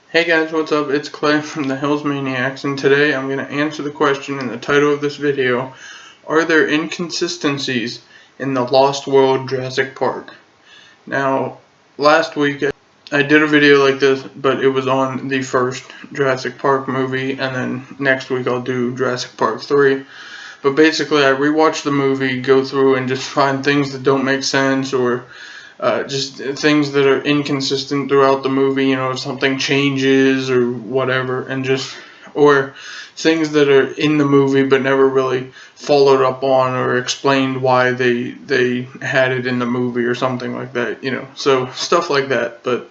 Hey guys, what's up? It's Clay from the Hills Maniacs, and today I'm going to answer the question in the title of this video: are there inconsistencies in the Lost World Jurassic Park? Now, last week I did a video like this, but it was on the first Jurassic Park movie, and then next week I'll do Jurassic Park 3. But basically, I rewatched the movie, go through and just find things that don't make sense, or just things that are inconsistent throughout the movie, if something changes or whatever, or things that are in the movie but never really followed up on or explained why they had it in the movie or something like that, so stuff like that. But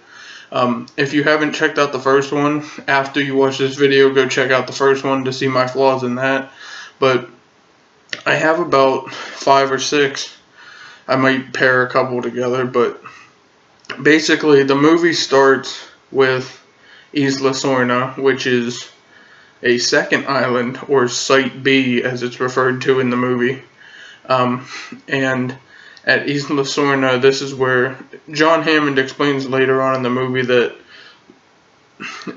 if you haven't checked out the first one, after you watch this video, go check out the first one to see my flaws in that. But I have about 5 or 6. I might pair a couple together, but basically the movie starts with Isla Sorna, which is a second island, or Site B as it's referred to in the movie. And at Isla Sorna, this is where John Hammond explains later on in the movie that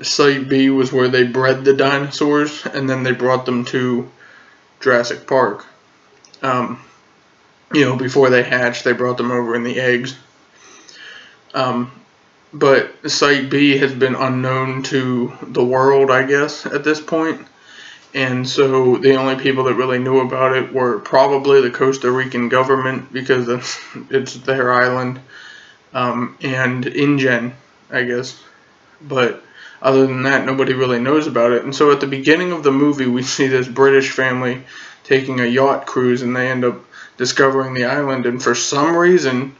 Site B was where they bred the dinosaurs, and then they brought them to Jurassic Park. Before they hatched, they brought them over in the eggs. But Site B has been unknown to the world, I guess, at this point. And so the only people that really knew about it were probably the Costa Rican government, because it's their island, and InGen, I guess. But other than that, nobody really knows about it. And so at the beginning of the movie, we see this British family taking a yacht cruise, and they end up discovering the island, and for some reason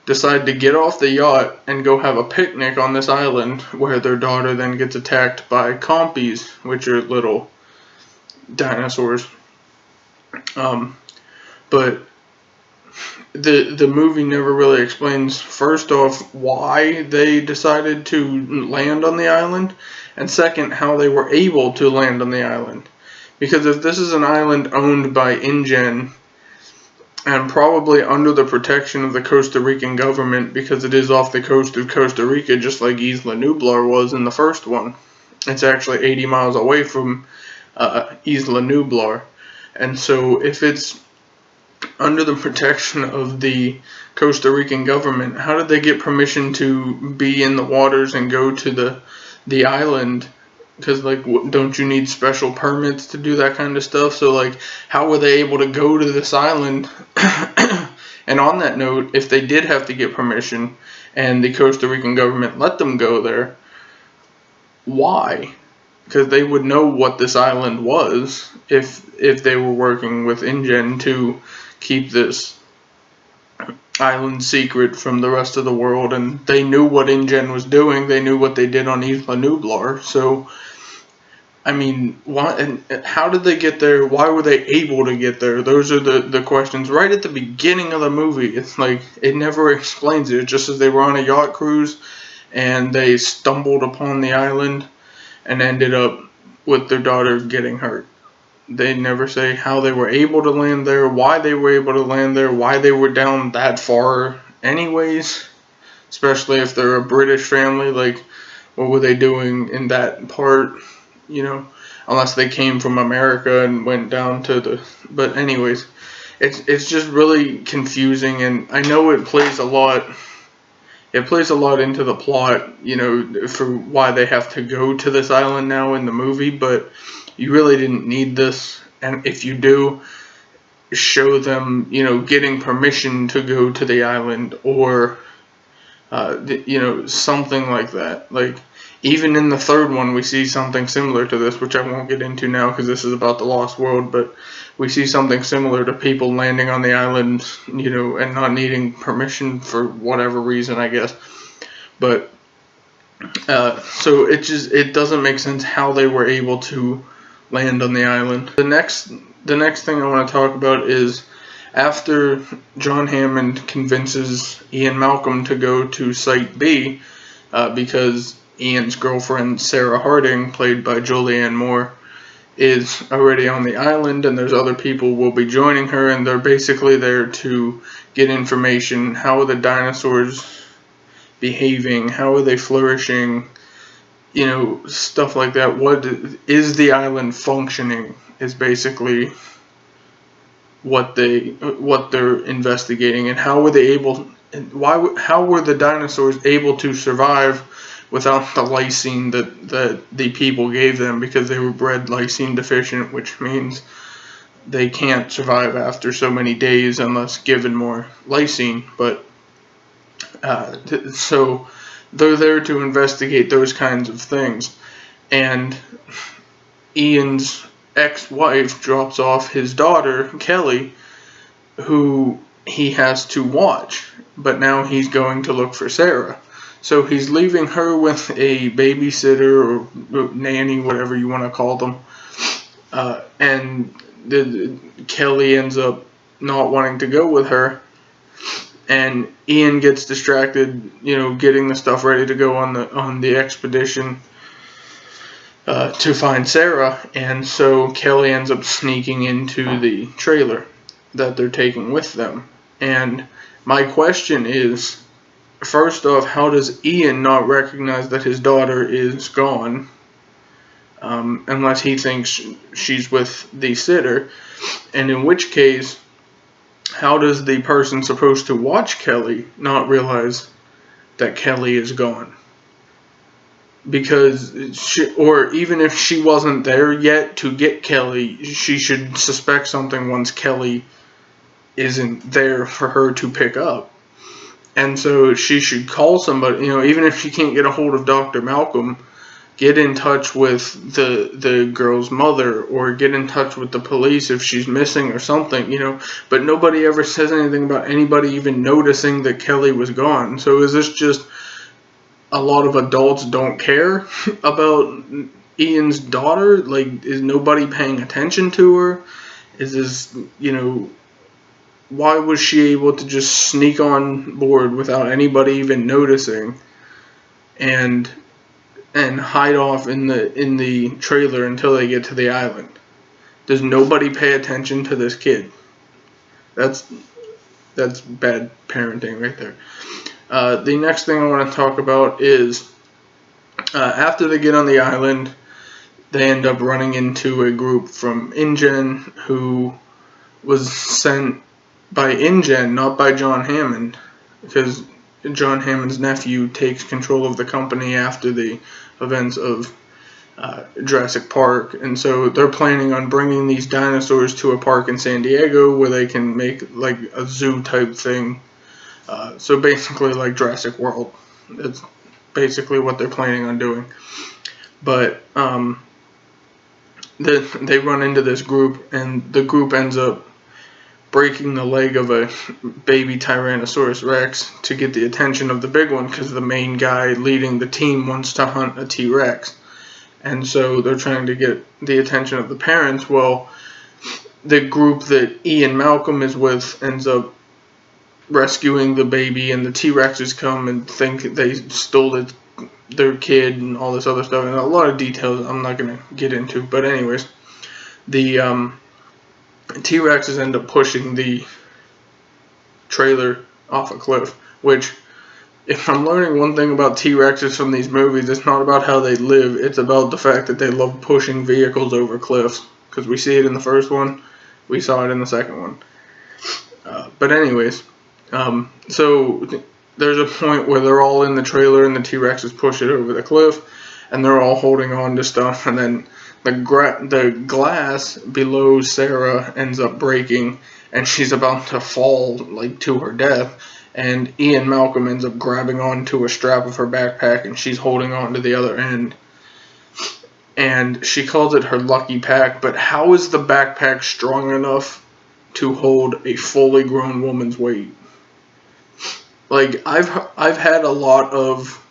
decide to get off the yacht and go have a picnic on this island, where their daughter then gets attacked by compies, which are little dinosaurs. But the movie never really explains, first off, why they decided to land on the island, and second, how they were able to land on the island. Because if this is an island owned by InGen, and probably under the protection of the Costa Rican government, because it is off the coast of Costa Rica, just like Isla Nublar was in the first one. It's actually 80 miles away from Isla Nublar. And so if it's under the protection of the Costa Rican government, how did they get permission to be in the waters and go to the island? Because, don't you need special permits to do that kind of stuff? So, how were they able to go to this island? And on that note, if they did have to get permission and the Costa Rican government let them go there, why? Because they would know what this island was if they were working with InGen to keep this island secret from the rest of the world, and they knew what InGen was doing. They knew what they did on Isla Nublar. So, I mean, why and how did they get there? Why were they able to get there? Those are the questions right at the beginning of the movie. It's like it never explains it. It just says they were on a yacht cruise and they stumbled upon the island and ended up with their daughter getting hurt. They never say how they were able to land there, why they were able to land there, why they were down that far anyways, especially if they're a British family. What were they doing in that part, unless they came from America and went down to but anyways, it's just really confusing, and I know it plays a lot into the plot, for why they have to go to this island now in the movie, but you really didn't need this. And if you do, show them, getting permission to go to the island, or, something like that. Even in the third one, we see something similar to this, which I won't get into now because this is about the Lost World, but we see something similar to people landing on the island, and not needing permission for whatever reason, I guess. But, so it doesn't make sense how they were able to land on the island. The next thing I want to talk about is after John Hammond convinces Ian Malcolm to go to Site B, because Ian's girlfriend, Sarah Harding, played by Julianne Moore, is already on the island, and there's other people will be joining her, and they're basically there to get information. How are the dinosaurs behaving? How are they flourishing? stuff like that. What is the island functioning is basically what they're investigating, and how were they able, and how were the dinosaurs able to survive without the lysine that the people gave them, because they were bred lysine deficient, which means they can't survive after so many days unless given more lysine. But so they're there to investigate those kinds of things, and Ian's ex-wife drops off his daughter, Kelly, who he has to watch, but now he's going to look for Sarah. So he's leaving her with a babysitter or nanny, whatever you want to call them, and Kelly ends up not wanting to go with her, and Ian gets distracted, getting the stuff ready to go on the expedition to find Sarah, and so Kelly ends up sneaking into the trailer that they're taking with them. And my question is, first off, how does Ian not recognize that his daughter is gone, unless he thinks she's with the sitter? And in which case, how does the person supposed to watch Kelly not realize that Kelly is gone? Because or even if she wasn't there yet to get Kelly, she should suspect something once Kelly isn't there for her to pick up. And so she should call somebody, even if she can't get a hold of Dr. Malcolm, get in touch with the girl's mother, or get in touch with the police if she's missing or something, But nobody ever says anything about anybody even noticing that Kelly was gone. So is this just a lot of adults don't care about Ian's daughter? Like, is nobody paying attention to her? Is this, why was she able to just sneak on board without anybody even noticing, and hide off in the trailer until they get to the island? Does nobody pay attention to this kid? That's bad parenting right there. The next thing I want to talk about is after they get on the island, they end up running into a group from InGen who was sent by InGen, not by John Hammond, because John Hammond's nephew takes control of the company after the events of Jurassic Park, and so they're planning on bringing these dinosaurs to a park in San Diego where they can make like a zoo type thing. So basically like Jurassic World. That's basically what they're planning on doing. But they run into this group, and the group ends up breaking the leg of a baby Tyrannosaurus Rex to get the attention of the big one, because the main guy leading the team wants to hunt a T-Rex. And so they're trying to get the attention of the parents. Well, the group that Ian Malcolm is with ends up rescuing the baby, and the T-Rexes come and think they stole their kid and all this other stuff, and a lot of details I'm not going to get into. But anyways, the T-Rexes end up pushing the trailer off a cliff, which, if I'm learning one thing about T-Rexes from these movies, it's not about how they live, it's about the fact that they love pushing vehicles over cliffs, because we see it in the first one, we saw it in the second one. But anyways, so there's a point where they're all in the trailer and the T-Rexes push it over the cliff, and they're all holding on to stuff, and then the glass below Sarah ends up breaking, and she's about to fall like to her death, and Ian Malcolm ends up grabbing onto a strap of her backpack, and she's holding on to the other end. And she calls it her lucky pack, but how is the backpack strong enough to hold a fully grown woman's weight? Like, I've had a lot of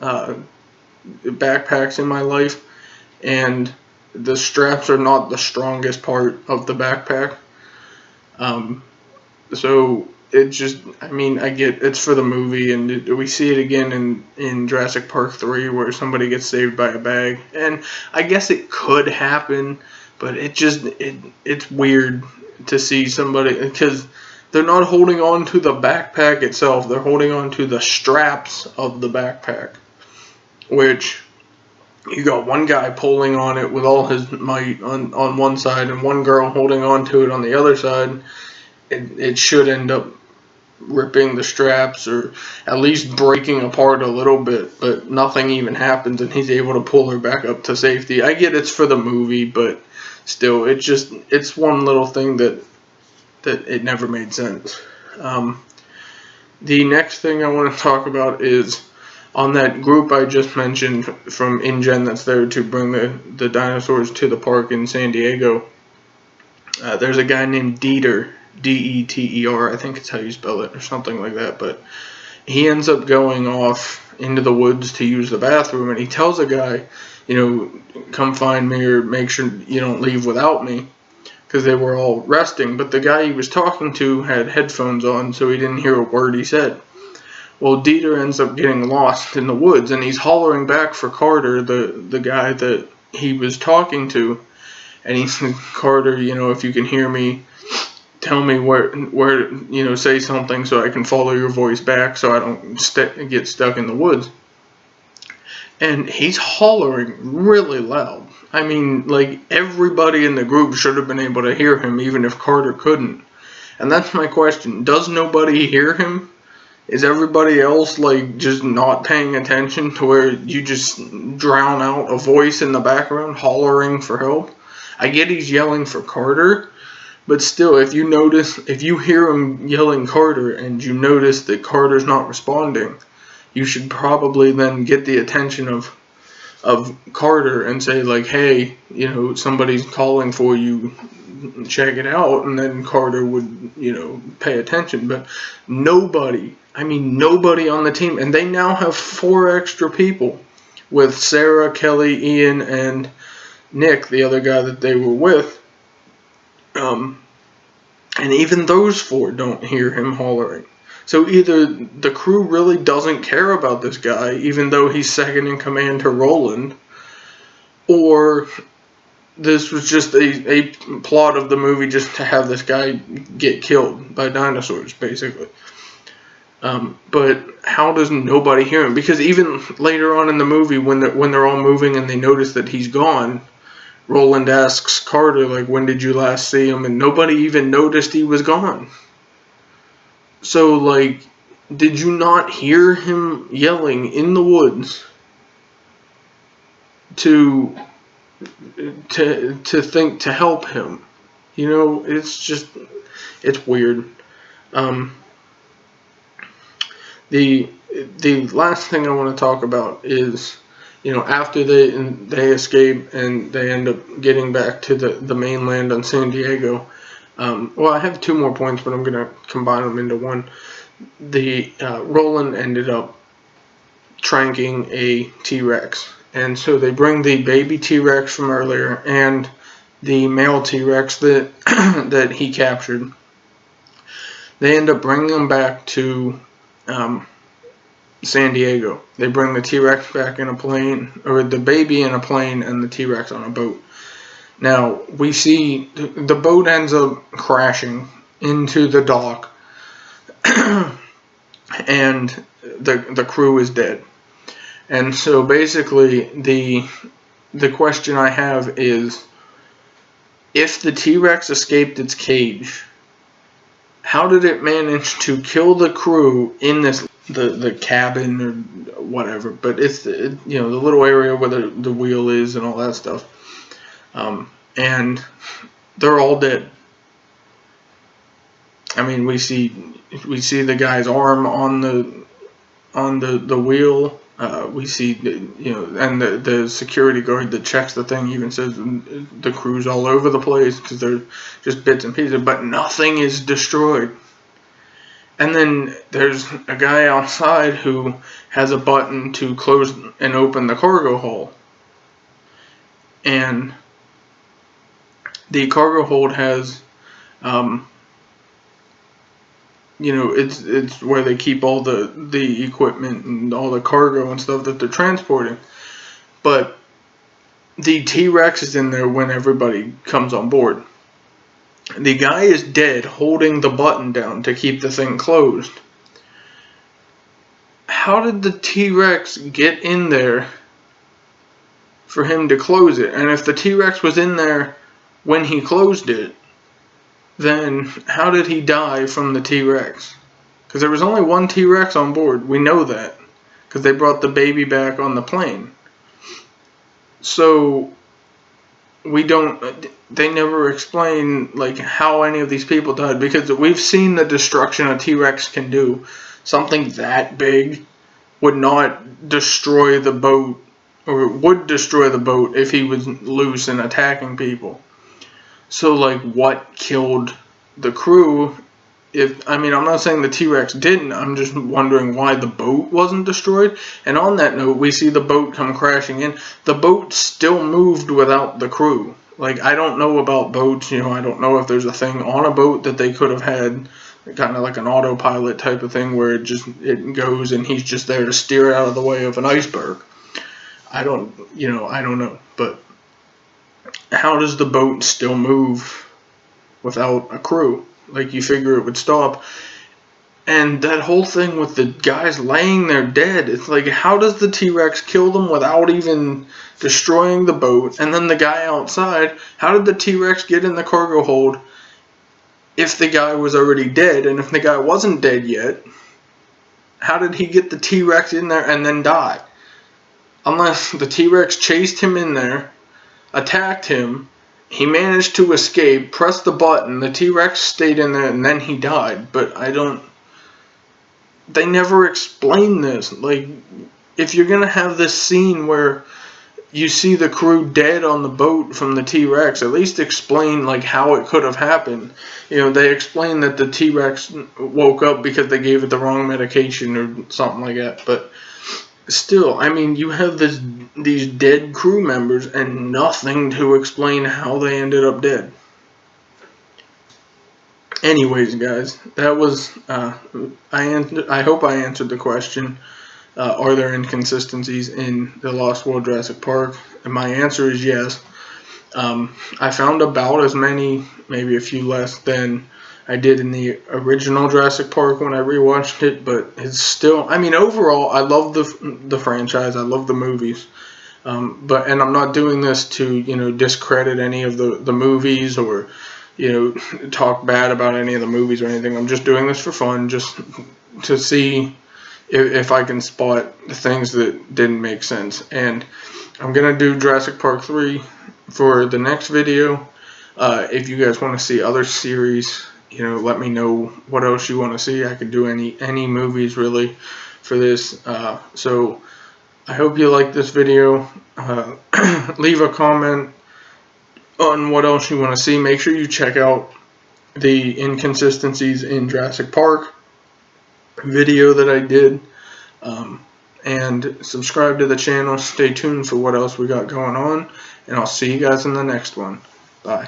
backpacks in my life, and the straps are not the strongest part of the backpack. So it just, I get it's for the movie, and we see it again in Jurassic Park 3 where somebody gets saved by a bag, and I guess it could happen, but it's weird to see somebody, because they're not holding on to the backpack itself, they're holding on to the straps of the backpack, which You got one guy pulling on it with all his might on one side, and one girl holding on to it on the other side. It should end up ripping the straps or at least breaking apart a little bit, but nothing even happens, and he's able to pull her back up to safety. I get it's for the movie, but still, it's one little thing that it never made sense. The next thing I want to talk about is on that group I just mentioned from InGen that's there to bring the dinosaurs to the park in San Diego. There's a guy named Dieter, Deter, I think it's how you spell it, or something like that, but he ends up going off into the woods to use the bathroom, and he tells a guy, come find me or make sure you don't leave without me, because they were all resting, but the guy he was talking to had headphones on, so he didn't hear a word he said. Well, Dieter ends up getting lost in the woods, and he's hollering back for Carter, the guy that he was talking to, and he said, Carter, if you can hear me, tell me where, say something so I can follow your voice back so I don't get stuck in the woods. And he's hollering really loud. I mean, like, everybody in the group should have been able to hear him, even if Carter couldn't. And that's my question. Does nobody hear him? Is everybody else, like, just not paying attention to where you just drown out a voice in the background hollering for help? I get he's yelling for Carter, but still, if you hear him yelling Carter and you notice that Carter's not responding, you should probably then get the attention of Carter and say, like, hey, somebody's calling for you, check it out, and then Carter would, pay attention. But nobody on the team, and they now have 4 extra people with Sarah, Kelly, Ian, and Nick, the other guy that they were with, and even those 4 don't hear him hollering. So either the crew really doesn't care about this guy, even though he's second in command to Roland, or this was just a plot of the movie just to have this guy get killed by dinosaurs, basically. But how does nobody hear him? Because even later on in the movie, when they're all moving and they notice that he's gone, Roland asks Carter, like, when did you last see him? And nobody even noticed he was gone. So, like, did you not hear him yelling in the woods to think to help him? It's weird. The last thing I want to talk about is, after they escape and they end up getting back to the mainland on San Diego. I have 2 more points, but I'm going to combine them into one. Roland ended up tranking a T-Rex. And so they bring the baby T-Rex from earlier and the male T-Rex that he captured. They end up bringing them back to San Diego. They bring the T-Rex back in a plane, or the baby in a plane and the T-Rex on a boat. Now, we see the boat ends up crashing into the dock, and the crew is dead. And so basically, the question I have is, if the T-Rex escaped its cage, how did it manage to kill the crew in the cabin or whatever? But it's the little area where the wheel is and all that stuff. And they're all dead. I mean, we see the guy's arm on the wheel. We see and the security guard that checks the thing even says the crew's all over the place because they're just bits and pieces, but nothing is destroyed. And then there's a guy outside who has a button to close and open the cargo hold. And the cargo hold has, it's where they keep all the equipment and all the cargo and stuff that they're transporting. But the T-Rex is in there when everybody comes on board. The guy is dead, holding the button down to keep the thing closed. How did the T-Rex get in there for him to close it. And if the T-Rex was in there when he closed it, then how did he die from the T-Rex? Because there was only one T-Rex on board. We know that, because they brought the baby back on the plane. So they never explain like how any of these people died, because we've seen the destruction a T-Rex can do. Something that big would not destroy the boat, or would destroy the boat if he was loose and attacking people. So like, what killed the crew? I'm not saying the T-Rex didn't, I'm just wondering why the boat wasn't destroyed. And on that note, we see the boat come crashing in. The boat still moved without the crew. Like, I don't know about boats, I don't know if there's a thing on a boat that they could have had, kind of like an autopilot type of thing, where it goes and he's just there to steer it out of the way of an iceberg. I don't know. But how does the boat still move without a crew? Like, you figure it would stop. And that whole thing with the guys laying there dead, it's like, how does the T-Rex kill them without even destroying the boat? And then the guy outside, how did the T-Rex get in the cargo hold if the guy was already dead? And if the guy wasn't dead yet, how did he get the T-Rex in there and then die? Unless the T-Rex chased him in there, attacked him, he managed to escape, pressed the button, the T-Rex stayed in there, and then he died. But they never explain this. Like, if you're gonna have this scene where you see the crew dead on the boat from the T-Rex, at least explain like how it could have happened. They explain that the T-Rex woke up because they gave it the wrong medication or something like that. But still, you have these dead crew members and nothing to explain how they ended up dead. Anyways, guys, that was I hope I answered the question. Are there inconsistencies in the Lost World Jurassic Park? And my answer is yes. I found about as many, maybe a few less, than I did in the original Jurassic Park when I rewatched it, but it's still, overall, I love the franchise, I love the movies, and I'm not doing this to, discredit any of the movies, or, talk bad about any of the movies or anything. I'm just doing this for fun, just to see if I can spot the things that didn't make sense. And I'm going to do Jurassic Park 3 for the next video. If you guys want to see other series, let me know what else you want to see. I could do any movies really for this. So I hope you like this video. Leave a comment on what else you want to see. Make sure you check out the Inconsistencies in Jurassic Park video that I did. And subscribe to the channel. Stay tuned for what else we got going on. And I'll see you guys in the next one. Bye.